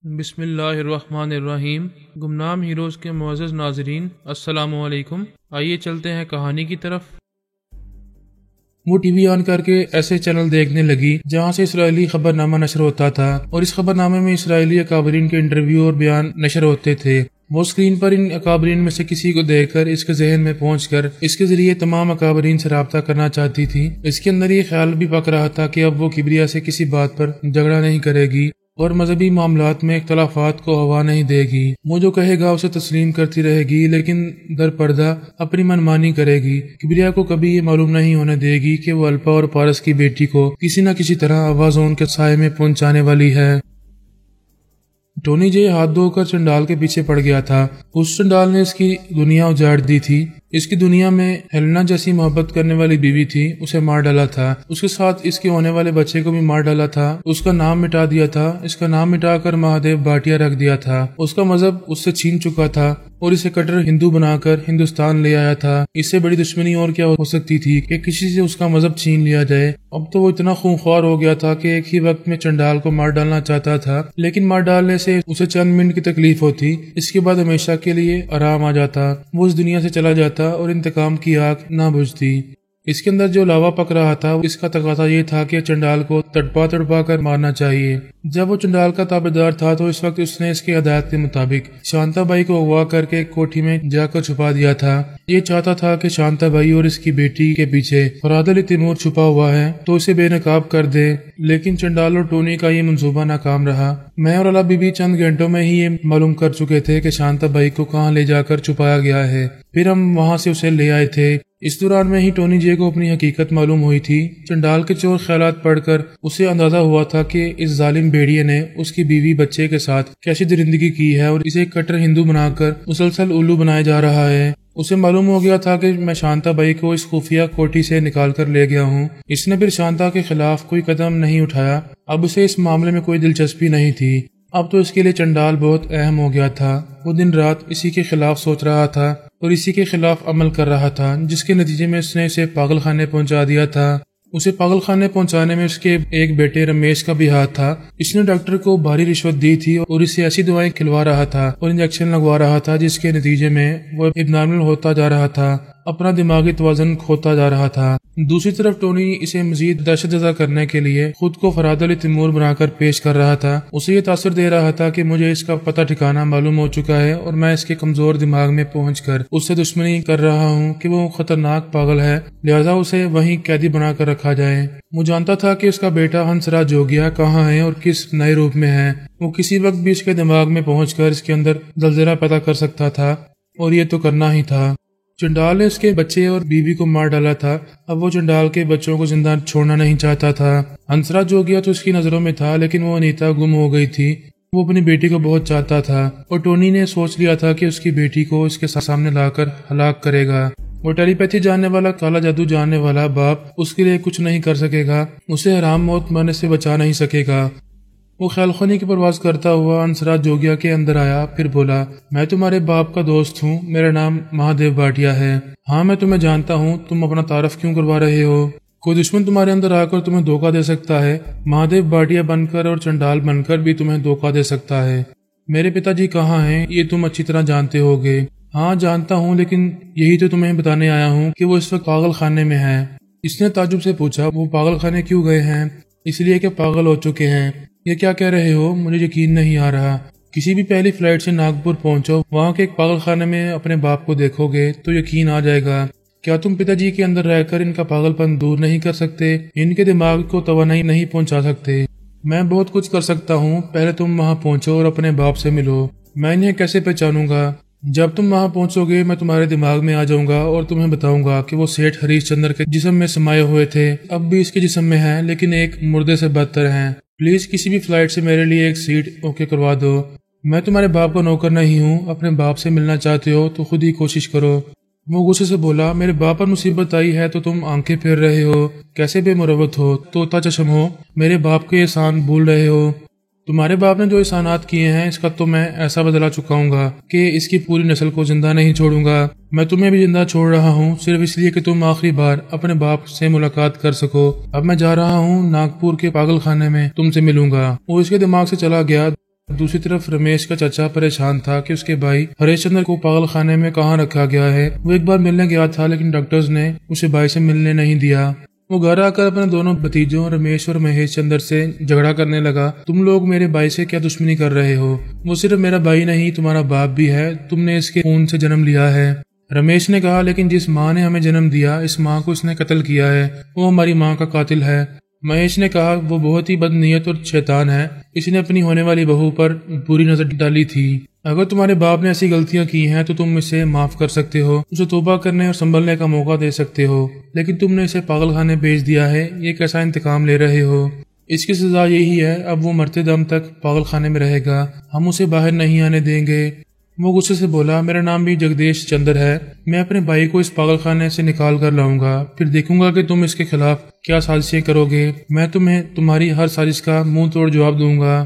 بسم اللہ الرحمن الرحیم۔ گمنام ہیروز کے معزز ناظرین، السلام علیکم۔ آئیے چلتے ہیں کہانی کی طرف۔ وہ ٹی وی آن کر کے ایسے چینل دیکھنے لگی جہاں سے اسرائیلی خبر نامہ نشر ہوتا تھا، اور اس خبر نامے میں اسرائیلی اکابرین کے انٹرویو اور بیان نشر ہوتے تھے۔ وہ اسکرین پر ان اکابرین میں سے کسی کو دیکھ کر اس کے ذہن میں پہنچ کر اس کے ذریعے تمام اکابرین سے رابطہ کرنا چاہتی تھی۔ اس کے اندر یہ خیال بھی پک رہا تھا کہ اب وہ کبریا سے کسی بات پر جھگڑا نہیں کرے گی اور مذہبی معاملات میں اختلافات کو ہوا نہیں دے گی۔ وہ جو کہے گا اسے تسلیم کرتی رہے گی، لیکن در پردہ اپنی منمانی کرے گی۔ کبریا کو کبھی یہ معلوم نہیں ہونے دے گی کہ وہ الپا اور پارس کی بیٹی کو کسی نہ کسی طرح آوازون کے سائے میں پہنچانے والی ہے۔ ٹونی جے ہاتھ دھو کر چنڈال کے پیچھے پڑ گیا تھا۔ اس چنڈال نے اس کی دنیا اجاڑ دی تھی۔ اس کی دنیا میں ہیلینا جیسی محبت کرنے والی بیوی تھی، اسے مار ڈالا تھا۔ اس کے ساتھ اس کے ہونے والے بچے کو بھی مار ڈالا تھا۔ اس کا نام مٹا دیا تھا۔ اس کا نام مٹا کر مہادیو بھاٹیا رکھ دیا تھا۔ اس کا مذہب اس سے چھین چکا تھا اور اسے کٹر ہندو بنا کر ہندوستان لے آیا تھا۔ اس سے بڑی دشمنی اور کیا ہو سکتی تھی کہ کسی سے اس کا مذہب چھین لیا جائے۔ اب تو وہ اتنا خونخوار ہو گیا تھا کہ ایک ہی وقت میں چنڈال کو مار ڈالنا چاہتا تھا، لیکن مار ڈالنے سے اسے چند منٹ کی تکلیف ہوتی، اس کے بعد ہمیشہ کے لیے آرام آ جاتا۔ وہ اس دنیا سے چلا جاتا اور انتقام کی آگ نہ بجھتی۔ اس کے اندر جو لاوا پک رہا تھا، اس کا تقاضا یہ تھا کہ چنڈال کو تڑپا کر مارنا چاہیے۔ جب وہ چنڈال کا تابعدار تھا تو اس وقت اس نے اس کی ہدایت کے مطابق شانتا بائی کو اغوا کر کے کوٹھی میں جا کر چھپا دیا تھا۔ یہ چاہتا تھا کہ شانتا بائی اور اس کی بیٹی کے پیچھے فراد علی تیمور چھپا ہوا ہے تو اسے بے نقاب کر دے، لیکن چنڈال اور ٹونی کا یہ منصوبہ ناکام رہا۔ میں اور الا بی بی چند گھنٹوں میں ہی یہ معلوم کر چکے تھے کہ شانتا بائی کو کہاں لے جا کر چھپایا گیا ہے، پھر ہم وہاں سے اسے لے آئے تھے۔ اس دوران میں ہی ٹونی جے کو اپنی حقیقت معلوم ہوئی تھی۔ چنڈال کے چور خیالات پڑھ کر اسے اندازہ ہوا تھا کہ اس ظالم بھیڑیے نے اس کی بیوی بچے کے ساتھ کیسی درندگی کی ہے اور اسے کٹر ہندو بنا کر مسلسل الو بنایا جا رہا ہے۔ اسے معلوم ہو گیا تھا کہ میں شانتا بائی کو اس خفیہ کوٹھی سے نکال کر لے گیا ہوں۔ اس نے پھر شانتا کے خلاف کوئی قدم نہیں اٹھایا۔ اب اسے اس معاملے میں کوئی دلچسپی نہیں تھی۔ اب تو اس کے لیے چنڈال بہت اہم ہو گیا تھا۔ وہ دن رات اسی کے خلاف سوچ رہا تھا اور اسی کے خلاف عمل کر رہا تھا، جس کے نتیجے میں اس نے اسے پاگل خانے پہنچا دیا تھا۔ اسے پاگل خانے پہنچانے میں اس کے ایک بیٹے رمیش کا بھی ہاتھ تھا۔ اس نے ڈاکٹر کو بھاری رشوت دی تھی اور اسے ایسی دوائیں کھلوا رہا تھا اور انجیکشن لگوا رہا تھا جس کے نتیجے میں وہ ابنارمل ہوتا جا رہا تھا، اپنا دماغی توازن کھوتا جا رہا تھا۔ دوسری طرف ٹونی اسے مزید دہشت زدہ کرنے کے لیے خود کو فراد علی تیمور بنا کر پیش کر رہا تھا۔ اسے یہ تاثر دے رہا تھا کہ مجھے اس کا پتہ ٹھکانہ معلوم ہو چکا ہے اور میں اس کے کمزور دماغ میں پہنچ کر اس سے دشمنی کر رہا ہوں کہ وہ خطرناک پاگل ہے، لہذا اسے وہیں قیدی بنا کر رکھا جائے۔ وہ جانتا تھا کہ اس کا بیٹا ہنسراج جوگیا کہاں ہے اور کس نئے روپ میں ہے۔ وہ کسی وقت بھی اس کے دماغ میں پہنچ کر اس کے اندر زلزلہ پیدا کر سکتا تھا، اور یہ تو کرنا ہی تھا۔ چنڈال نے اس کے بچے اور بیوی کو مار ڈالا تھا۔ اب وہ چنڈال کے بچوں کو زندہ چھوڑنا نہیں چاہتا تھا۔ ہنسراج جوگیا تو اس کی نظروں میں تھا، لیکن وہ انیتا گم ہو گئی تھی۔ وہ اپنی بیٹی کو بہت چاہتا تھا اور ٹونی نے سوچ لیا تھا کہ اس کی بیٹی کو اس کے سامنے لا کر ہلاک کرے گا۔ وہ ٹیلی پیتھی جاننے والا، کالا جادو جاننے والا باپ اس کے لیے کچھ نہیں کر سکے گا، اسے حرام موت مرنے سے بچا نہیں سکے گا۔ وہ خیال خانی کی پرواز کرتا ہوا ہنسراج جوگیا کے اندر آیا، پھر بولا، میں تمہارے باپ کا دوست ہوں، میرا نام مہادیو بھاٹیا ہے۔ ہاں میں تمہیں جانتا ہوں، تم اپنا تعارف کیوں کروا رہے ہو؟ کوئی دشمن تمہارے اندر آ کر تمہیں دھوکہ دے سکتا ہے، مہادیو بھاٹیا بن کر اور چنڈال بن کر بھی تمہیں دھوکہ دے سکتا ہے۔ میرے پتا جی کہاں ہیں یہ تم اچھی طرح جانتے ہوگے۔ ہاں جانتا ہوں، لیکن یہی تو تمہیں بتانے آیا ہوں کہ وہ اس وقت پاگل خانے میں ہے۔ اس نے تعجب سے پوچھا، وہ پاگل خانے کیوں گئے ہیں؟ اس لیے کہ پاگل ہو چکے ہیں۔ یہ کیا کہہ رہے ہو؟ مجھے یقین نہیں آ رہا۔ کسی بھی پہلی فلائٹ سے ناگپور پہنچو، وہاں کے ایک پاگل خانے میں اپنے باپ کو دیکھو گے تو یقین آ جائے گا۔ کیا تم پتا جی کے اندر رہ کر ان کا پاگل پن دور نہیں کر سکتے؟ ان کے دماغ کو توانائی نہیں پہنچا سکتے؟ میں بہت کچھ کر سکتا ہوں، پہلے تم وہاں پہنچو اور اپنے باپ سے ملو۔ میں انہیں کیسے پہچانوں گا؟ جب تم وہاں پہنچو گے میں تمہارے دماغ میں آ جاؤں گا اور تمہیں بتاؤں گا کہ وہ سیٹھ ہریش چندر کے جسم میں سمائے ہوئے تھے، اب بھی اس کے جسم میں ہیں، لیکن ایک مردے سے بدتر ہیں۔ پلیز کسی بھی فلائٹ سے میرے لیے ایک سیٹ اوکے کروا دو۔ میں تمہارے باپ کا نوکر نہیں ہوں، اپنے باپ سے ملنا چاہتے ہو تو خود ہی کوشش کرو۔ وہ غصے سے بولا، میرے باپ پر مصیبت آئی ہے تو تم آنکھیں پھیر رہے ہو، کیسے بے مروت ہو، طوطا چشم ہو، میرے باپ کے احسان بھول رہے ہو۔ تمہارے باپ نے جو احسانات کیے ہیں اس کا تو میں ایسا بدلہ چکاؤں گا کہ اس کی پوری نسل کو زندہ نہیں چھوڑوں گا۔ میں تمہیں بھی زندہ چھوڑ رہا ہوں صرف اس لیے کہ تم آخری بار اپنے باپ سے ملاقات کر سکو۔ اب میں جا رہا ہوں ناگپور کے پاگل خانے میں تم سے ملوں گا۔ وہ اس کے دماغ سے چلا گیا۔ دوسری طرف رمیش کا چچا پریشان تھا کہ اس کے بھائی ہریش چندر کو پاگل خانے میں کہاں رکھا گیا ہے۔ وہ ایک بار ملنے گیا تھا لیکن ڈاکٹرز نے اسے بھائی سے ملنے نہیں دیا۔ وہ گھر آ کر اپنے دونوں بھتیجوں رمیش اور مہیش چندر سے جھگڑا کرنے لگا۔ تم لوگ میرے بھائی سے کیا دشمنی کر رہے ہو؟ وہ صرف میرا بھائی نہیں تمہارا باپ بھی ہے، تم نے اس کے خون سے جنم لیا ہے۔ رمیش نے کہا لیکن جس ماں نے ہمیں جنم دیا اس ماں کو اس نے قتل کیا ہے، وہ ہماری ماں کا قاتل ہے۔ مہیش نے کہا وہ بہت ہی بد نیت اور شیطان ہے، اس نے اپنی ہونے والی بہو پر بری نظر ڈالی تھی۔ اگر تمہارے باپ نے ایسی غلطیاں کی ہیں تو تم اسے معاف کر سکتے ہو، اسے توبہ کرنے اور سنبھلنے کا موقع دے سکتے ہو، لیکن تم نے اسے پاگل خانے بھیج دیا ہے، یہ کیسا انتقام لے رہے ہو؟ اس کی سزا یہی ہے، اب وہ مرتے دم تک پاگل خانے میں رہے گا، ہم اسے باہر نہیں آنے دیں گے۔ وہ غصے سے بولا میرا نام بھی جگدیش چندر ہے، میں اپنے بھائی کو اس پاگل خانے سے نکال کر لاؤں گا، پھر دیکھوں گا کہ تم اس کے خلاف کیا سازشیں کرو گے، میں تمہیں تمہاری ہر سازش کا منہ توڑ جواب دوں گا۔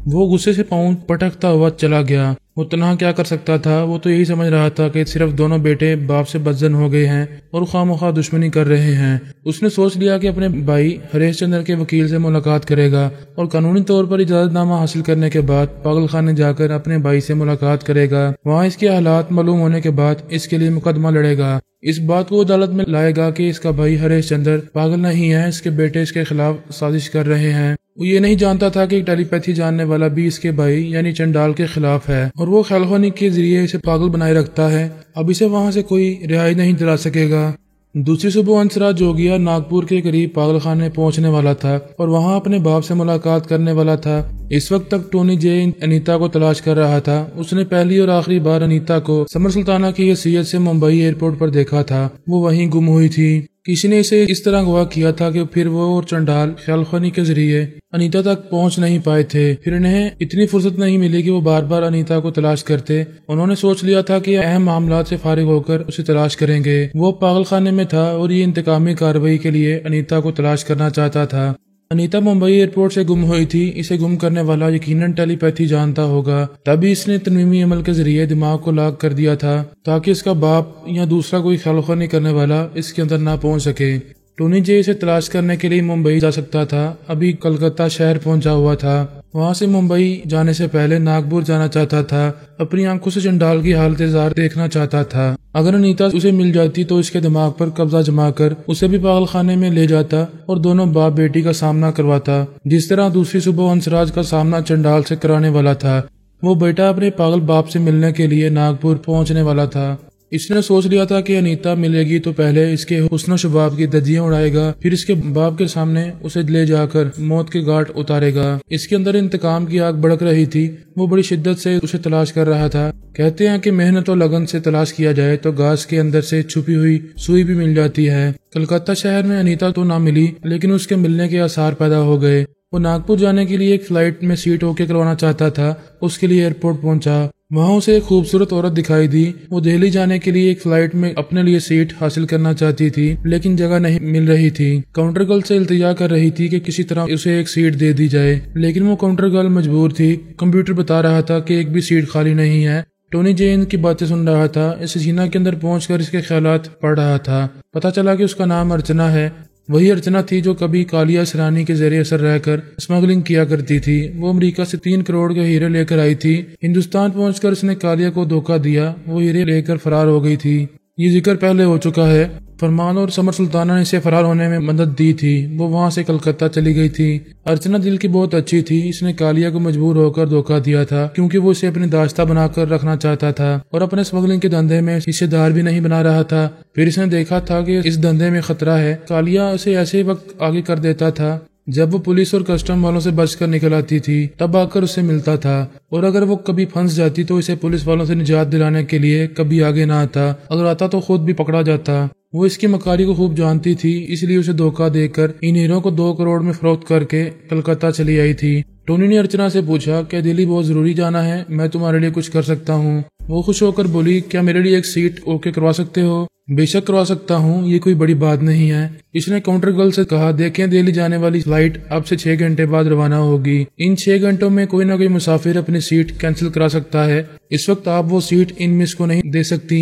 وہ غصے سے پاؤں پٹکتا ہوا چلا گیا۔ وہ تنہا کیا کر سکتا تھا؟ وہ تو یہی سمجھ رہا تھا کہ صرف دونوں بیٹے باپ سے بدزن ہو گئے ہیں اور خواہ دشمنی کر رہے ہیں۔ اس نے سوچ لیا کہ اپنے بھائی ہریش چندر کے وکیل سے ملاقات کرے گا اور قانونی طور پر اجازت نامہ حاصل کرنے کے بعد پاگل خانے جا کر اپنے بھائی سے ملاقات کرے گا۔ وہاں اس کے حالات معلوم ہونے کے بعد اس کے لیے مقدمہ لڑے گا، اس بات کو عدالت میں لائے گا کہ اس کا بھائی ہریش چندر پاگل نہیں ہے، اس کے بیٹے اس کے خلاف سازش کر رہے ہیں۔ وہ یہ نہیں جانتا تھا کہ ٹیلی پیتھی جاننے والا بھی اس کے بھائی یعنی چنڈال کے خلاف ہے اور وہ خیال خانی کے ذریعے اسے پاگل بنائے رکھتا ہے۔ اب اسے وہاں سے کوئی رہائی نہیں دلا سکے گا۔ دوسری صبح انسرا جوگیا ناگپور کے قریب پاگل خانے پہنچنے والا تھا اور وہاں اپنے باپ سے ملاقات کرنے والا تھا۔ اس وقت تک ٹونی جے انیتا کو تلاش کر رہا تھا۔ اس نے پہلی اور آخری بار انیتا کو سمر سلطانہ کی حیثیت سے ممبئی ایئرپورٹ پر دیکھا تھا، وہ وہیں گم ہوئی تھی۔ کسی نے اسے اس طرح گواہ کیا تھا کہ پھر وہ اور چنڈال خیال خانی کے ذریعے انیتا تک پہنچ نہیں پائے تھے، پھر انہیں اتنی فرصت نہیں ملی کہ وہ بار بار انیتا کو تلاش کرتے۔ انہوں نے سوچ لیا تھا کہ اہم معاملات سے فارغ ہو کر اسے تلاش کریں گے۔ وہ پاگل خانے میں تھا اور یہ انتقامی کارروائی کے لیے انیتا کو تلاش کرنا چاہتا تھا۔ انیتا ممبئی ایئرپورٹ سے گم ہوئی تھی، اسے گم کرنے والا یقیناً ٹیلی پیتھی جانتا ہوگا، تبھی اس نے تنویمی عمل کے ذریعے دماغ کو لاک کر دیا تھا تاکہ اس کا باپ یا دوسرا کوئی خیال خانی کرنے والا اس کے اندر نہ پہنچ سکے۔ ٹونی جے اسے تلاش کرنے کے لیے ممبئی جا سکتا تھا، ابھی کلکتہ شہر پہنچا ہوا تھا، وہاں سے ممبئی جانے سے پہلے ناگپور جانا چاہتا تھا، اپنی آنکھوں سے چنڈال کی حالت زار دیکھنا چاہتا تھا۔ اگر انیتا اسے مل جاتی تو اس کے دماغ پر قبضہ جما کر اسے بھی پاگل خانے میں لے جاتا اور دونوں باپ بیٹی کا سامنا کرواتا، جس طرح دوسری صبح ہنسراج کا سامنا چنڈال سے کرانے والا تھا۔ وہ بیٹا اپنے پاگل باپ سے ملنے کے لیے ناگپور پہنچنے والا تھا۔ اس نے سوچ لیا تھا کہ انیتا ملے گی تو پہلے اس کے حسن و شباب کی دھجیاں اڑائے گا، پھر اس کے باپ کے سامنے اسے لے جا کر موت کے گھاٹ اتارے گا۔ اس کے اندر انتقام کی آگ بھڑک رہی تھی، وہ بڑی شدت سے اسے تلاش کر رہا تھا۔ کہتے ہیں کہ محنت اور لگن سے تلاش کیا جائے تو گھاس کے اندر سے چھپی ہوئی سوئی بھی مل جاتی ہے۔ کلکتہ شہر میں انیتا تو نہ ملی لیکن اس کے ملنے کے آثار پیدا ہو گئے۔ وہ ناگپور جانے کے لیے ایک فلائٹ میں سیٹ اوکے کروانا چاہتا تھا، اس کے لیے ایئرپورٹ پہنچا، وہاں اسے ایک خوبصورت عورت دکھائی دی۔ وہ دہلی جانے کے لیے ایک فلائٹ میں اپنے لیے سیٹ حاصل کرنا چاہتی تھی لیکن جگہ نہیں مل رہی تھی۔ کاؤنٹر گرل سے التجا کر رہی تھی کہ کسی طرح اسے ایک سیٹ دے دی جائے لیکن وہ کاؤنٹر گرل مجبور تھی، کمپیوٹر بتا رہا تھا کہ ایک بھی سیٹ خالی نہیں ہے۔ ٹونی جین کی باتیں سن رہا تھا، اس حسینہ کے اندر پہنچ کر اس کے خیالات پڑھ رہا تھا۔ پتہ چلا کہ اس کا نام ارچنا ہے، وہی ارچنا تھی جو کبھی کالیا سرانی کے زیر اثر رہ کر اسمگلنگ کیا کرتی تھی۔ وہ امریکہ سے 3 کروڑ کے ہیرے لے کر آئی تھی، ہندوستان پہنچ کر اس نے کالیا کو دھوکہ دیا، وہ ہیرے لے کر فرار ہو گئی تھی۔ یہ ذکر پہلے ہو چکا ہے۔ فرمان اور سمر سلطانہ نے اسے فرار ہونے میں مدد دی تھی، وہ وہاں سے کلکتہ چلی گئی تھی۔ ارچنا دل کی بہت اچھی تھی، اس نے کالیا کو مجبور ہو کر دھوکہ دیا تھا کیونکہ وہ اسے اپنی داشتہ بنا کر رکھنا چاہتا تھا اور اپنے اسمگلنگ کے دھندے میں حصے دار بھی نہیں بنا رہا تھا۔ پھر اس نے دیکھا تھا کہ اس دھندے میں خطرہ ہے، کالیا اسے ایسے وقت آگے کر دیتا تھا جب وہ پولیس اور کسٹم والوں سے بچ کر نکل آتی تھی، تب آ کر اسے ملتا تھا، اور اگر وہ کبھی پھنس جاتی تو اسے پولیس والوں سے نجات دلانے کے لیے کبھی آگے نہ آتا، اگر آتا تو خود بھی پکڑا جاتا۔ وہ اس کی مکاری کو خوب جانتی تھی، اس لیے اسے دھوکہ دے کر ان ہیروں کو 2 کروڑ میں فروخت کر کے کلکتہ چلی آئی تھی۔ ٹونی نے ارچنا سے پوچھا کہ دلی بہت ضروری جانا ہے، میں تمہارے لیے کچھ کر سکتا ہوں؟ وہ خوش ہو کر بولی کیا میرے لیے ایک سیٹ اوکے کروا سکتے ہو؟ بے شک کروا سکتا ہوں، یہ کوئی بڑی بات نہیں ہے۔ اس نے کاؤنٹر گرل سے کہا دیکھیں دہلی جانے والی فلائٹ اب سے 6 گھنٹے بعد روانہ ہوگی، ان 6 گھنٹوں میں کوئی نہ کوئی مسافر اپنی سیٹ کینسل کرا سکتا ہے، اس وقت آپ وہ سیٹ ان مس کو نہیں دے سکتی۔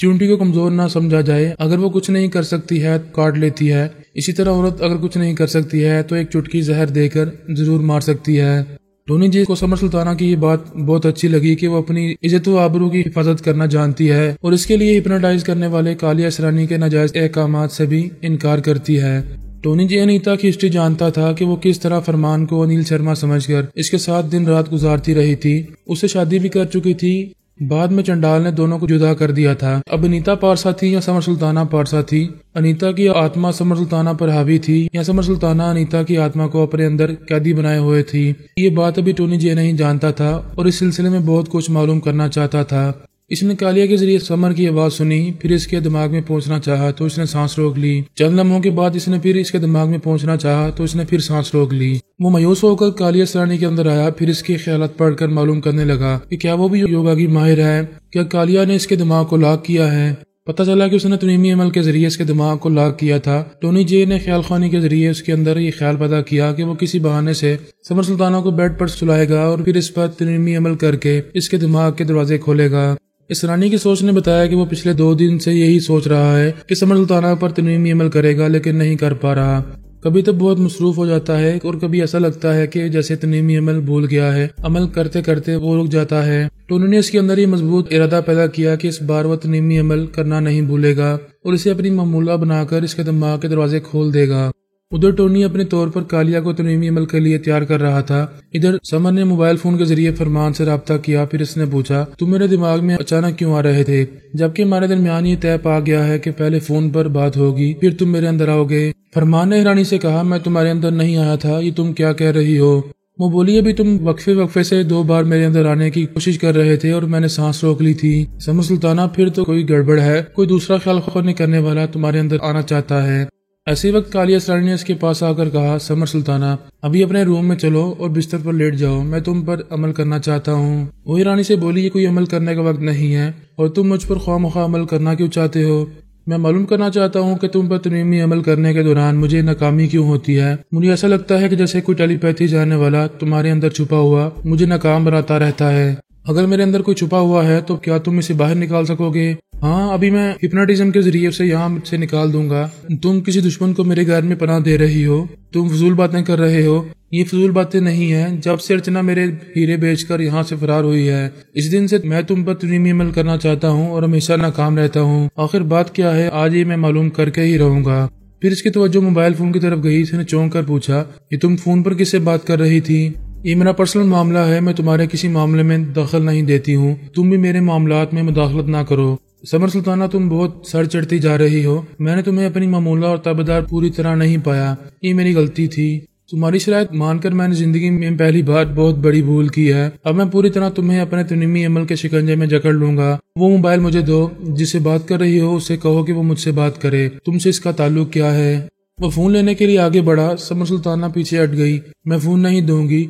چونٹی کو کمزور نہ سمجھا جائے، اگر وہ کچھ نہیں کر سکتی ہے تو کاٹ لیتی ہے، اسی طرح عورت اگر کچھ نہیں کر سکتی ہے تو ایک چٹکی زہر دے کر ضرور مار سکتی ہے۔ ٹونی جے کو سمر سلطانہ کی یہ بات بہت اچھی لگی کہ وہ اپنی عزت و آبرو کی حفاظت کرنا جانتی ہے اور اس کے لیے ہپنوٹائز کرنے والے کالیہ اسرانی کے ناجائز احکامات سے بھی انکار کرتی ہے۔ ٹونی جے انیتا کی ہسٹری جانتا تھا کہ وہ کس طرح فرمان کو انیل شرما سمجھ کر اس کے ساتھ دن رات گزارتی رہی تھی، اس سے شادی بھی کر چکی تھی، بعد میں چنڈال نے دونوں کو جدا کر دیا تھا۔ اب انیتا پارسا تھی یا سمر سلطانہ پارسا تھی، انیتا کی آتما سمر سلطانہ پر حاوی تھی یا سمر سلطانہ انیتا کی آتما کو اپنے اندر قیدی بنائے ہوئے تھی، یہ بات ابھی ٹونی جے نہیں جانتا تھا اور اس سلسلے میں بہت کچھ معلوم کرنا چاہتا تھا۔ اس نے کالیہ کے ذریعے سمر کی آواز سنی، پھر اس کے دماغ میں پہنچنا چاہا تو اس نے سانس روک لی۔ چند لمحوں کے بعد اس نے پھر اس کے دماغ میں پہنچنا چاہا تو اس نے پھر سانس روک لی۔ وہ مایوس ہو کر کالیہ اسرانی کے اندر آیا، پھر اس کے خیالات پڑھ کر معلوم کرنے لگا کہ کیا وہ بھی یوگا کی ماہر ہے، کیا کالیہ نے اس کے دماغ کو لاک کیا ہے۔ پتہ چلا کہ اس نے تنیمی عمل کے ذریعے اس کے دماغ کو لاک کیا تھا۔ ٹونی جے نے خیال خوانی کے ذریعے اس کے اندر یہ خیال پیدا کیا کہ وہ کسی بہانے سے سمر سلطانہ کو بیڈ پر سلائے گا اور پھر اس پر تنیمی عمل کر کے اس کے دماغ کے دروازے کھولے گا۔ اسرانی کی سوچ نے بتایا کہ وہ پچھلے 2 دن سے یہی سوچ رہا ہے کہ سمر سلطانہ پر تنویمی عمل کرے گا، لیکن نہیں کر پا رہا۔ کبھی تو بہت مصروف ہو جاتا ہے اور کبھی ایسا لگتا ہے کہ جیسے تنویمی عمل بھول گیا ہے، عمل کرتے کرتے وہ رک جاتا ہے۔ ٹونی نے اس کے اندر یہ مضبوط ارادہ پیدا کیا کہ اس بار وہ تنویمی عمل کرنا نہیں بھولے گا اور اسے اپنی معمولہ بنا کر اس کے دماغ کے دروازے کھول دے گا۔ ادھر ٹونی اپنے طور پر کالیہ کو تنویمی عمل کے لیے تیار کر رہا تھا، ادھر سمر نے موبائل فون کے ذریعے فرمان سے رابطہ کیا، پھر اس نے پوچھا تم میرے دماغ میں اچانک کیوں آ رہے تھے، جبکہ ہمارے درمیان یہ طے پا گیا ہے کہ پہلے فون پر بات ہوگی پھر تم میرے اندر آؤ گے۔ فرمان نے حیرانی سے کہا میں تمہارے اندر نہیں آیا تھا، یہ تم کیا کہہ رہی ہو؟ وہ بولی ابھی تم وقفے سے 2 بار میرے اندر آنے کی کوشش کر رہے تھے اور میں نے سانس روک لی تھی۔ سمر سلطانہ پھر تو کوئی گڑبڑ ہے، کوئی دوسرا خیال خوانی کرنے والا تمہارے اندر آنا چاہتا ہے۔ ایسی وقت کالیہ اسرانی نے اس کے پاس آ کر کہا سمر سلطانہ ابھی اپنے روم میں چلو اور بستر پر لیٹ جاؤ، میں تم پر عمل کرنا چاہتا ہوں۔ وہ رانی سے بولی یہ کوئی عمل کرنے کا وقت نہیں ہے اور تم مجھ پر خواہ مخواہ عمل کرنا کیوں چاہتے ہو؟ میں معلوم کرنا چاہتا ہوں کہ تم پر تنویمی عمل کرنے کے دوران مجھے ناکامی کیوں ہوتی ہے۔ مجھے ایسا لگتا ہے کہ جیسے کوئی ٹیلی پیتھی جاننے والا تمہارے اندر چھپا ہوا مجھے ناکام بناتا رہتا ہے۔ اگر میرے اندر کوئی چھپا ہوا ہے تو کیا تم اسے باہر نکال سکو گے؟ ہاں، ابھی میں ہپناٹزم کے ذریعے اسے یہاں سے نکال دوں گا۔ تم کسی دشمن کو میرے گھر میں پناہ دے رہی ہو، تم فضول باتیں کر رہے ہو۔ یہ فضول باتیں نہیں ہیں، جب سے ارچنا میرے ہیرے بیچ کر یہاں سے فرار ہوئی ہے اس دن سے میں تم پر تنویمی عمل کرنا چاہتا ہوں اور ہمیشہ ناکام رہتا ہوں۔ آخر بات کیا ہے آج یہ میں معلوم کر کے ہی رہوں گا۔ پھر اس کی توجہ موبائل فون کی طرف گئی، اس نے چونک کر پوچھا یہ تم فون پر کس سے بات کر رہی تھی؟ یہ میرا پرسنل معاملہ ہے، میں تمہارے کسی معاملے میں دخل نہیں دیتی ہوں، تم بھی میرے معاملات میں مداخلت نہ کرو۔ سمر سلطانہ تم بہت سر چڑھتی جا رہی ہو، میں نے تمہیں اپنی معمولہ اور تابعدار پوری طرح نہیں پایا، یہ میری غلطی تھی۔ تمہاری شرائط مان کر میں نے زندگی میں پہلی بار بہت بڑی بھول کی ہے، اب میں پوری طرح تمہیں اپنے تنویمی عمل کے شکنجے میں جکڑ لوں گا۔ وہ موبائل مجھے دو، جس سے بات کر رہی ہو اسے کہو کہ وہ مجھ سے بات کرے، تم سے اس کا تعلق کیا ہے؟ وہ فون لینے کے لیے آگے بڑھا، سمر سلطانہ پیچھے ہٹ گئی۔ میں فون نہیں دوں گی،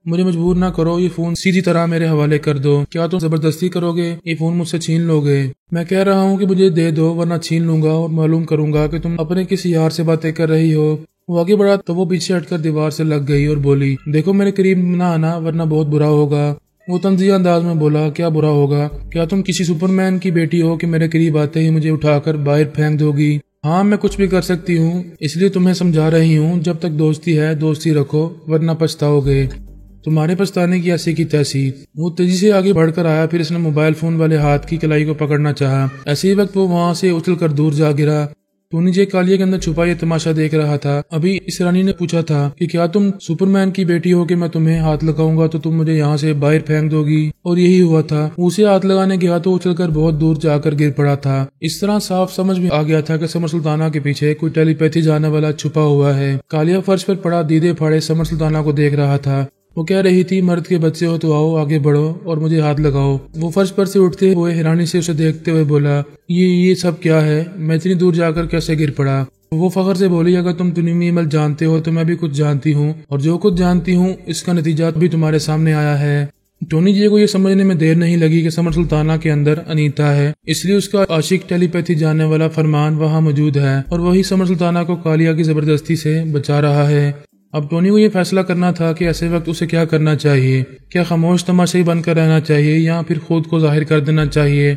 مجھے مجبور نہ کرو، یہ فون سیدھی طرح میرے حوالے کر دو۔ کیا تم زبردستی کرو گے؟ یہ فون مجھ سے چھین لو گے؟ میں کہہ رہا ہوں کہ مجھے دے دو ورنہ چھین لوں گا اور معلوم کروں گا کہ تم اپنے کسی یار سے باتیں کر رہی ہو۔ وہ آگے بڑھا تو وہ پیچھے ہٹ کر دیوار سے لگ گئی اور بولی دیکھو میرے قریب نہ آنا ورنہ بہت برا ہوگا۔ وہ طنزیہ انداز میں بولا کیا برا ہوگا؟ کیا تم کسی سپرمین کی بیٹی ہو کہ میرے قریب آتے ہی مجھے اٹھا کر باہر پھینک دو گی؟ ہاں، میں کچھ بھی کر سکتی ہوں، اس لیے تمہیں سمجھا رہی ہوں جب تک دوستی ہے دوستی رکھو ورنہ پچھتاؤ گے۔ تمہارے پچھتانے کی ایسی کی تیسی۔ وہ تیزی سے آگے بڑھ کر آیا، پھر اس نے موبائل فون والے ہاتھ کی کلائی کو پکڑنا چاہا، ایسے ہی وقت وہ وہاں سے اچھل کر دور جا گرا۔ ٹونی جے کالیہ کے اندر چھپا یہ تماشا دیکھ رہا تھا۔ ابھی اس رانی نے پوچھا تھا کہ کیا تم سپرمین کی بیٹی ہو کہ میں تمہیں ہاتھ لگاؤں گا تو تم مجھے یہاں سے باہر پھینک دو گی، اور یہی ہوا تھا۔ اسے ہاتھ لگانے گیا تو اچھل کر بہت دور جا کر گر پڑا تھا۔ اس طرح صاف سمجھ میں آ گیا تھا کہ سمر سلطانہ کے پیچھے کوئی ٹیلی پیتھی جانے والا چھپا ہوا ہے۔ کالیہ فرش پر پڑا دیدے پھاڑے سمر سلطانہ کو دیکھ رہا تھا۔ وہ کہہ رہی تھی مرد کے بچے ہو تو آؤ آگے بڑھو اور مجھے ہاتھ لگاؤ۔ وہ فرش پر سے اٹھتے ہوئے حیرانی سے اسے دیکھتے ہوئے بولا یہ سب کیا ہے؟ میں اتنی دور جا کر کیسے گر پڑا؟ وہ فخر سے بولی اگر تم تنویمی عمل جانتے ہو تو میں بھی کچھ جانتی ہوں، اور جو کچھ جانتی ہوں اس کا نتیجہ بھی تمہارے سامنے آیا ہے۔ ٹونی جی کو یہ سمجھنے میں دیر نہیں لگی کہ سمر سلطانہ کے اندر انیتا ہے، اس لیے اس کا عاشق ٹیلی پیتھی جاننے والا فرمان وہاں موجود ہے اور وہی سمر سلطانہ کو کالیہ کی زبردستی سے بچا رہا ہے۔ اب ٹونی کو یہ فیصلہ کرنا تھا کہ ایسے وقت اسے کیا کرنا چاہیے، کیا خاموش تماشائی بن کر رہنا چاہیے یا پھر خود کو ظاہر کر دینا چاہیے۔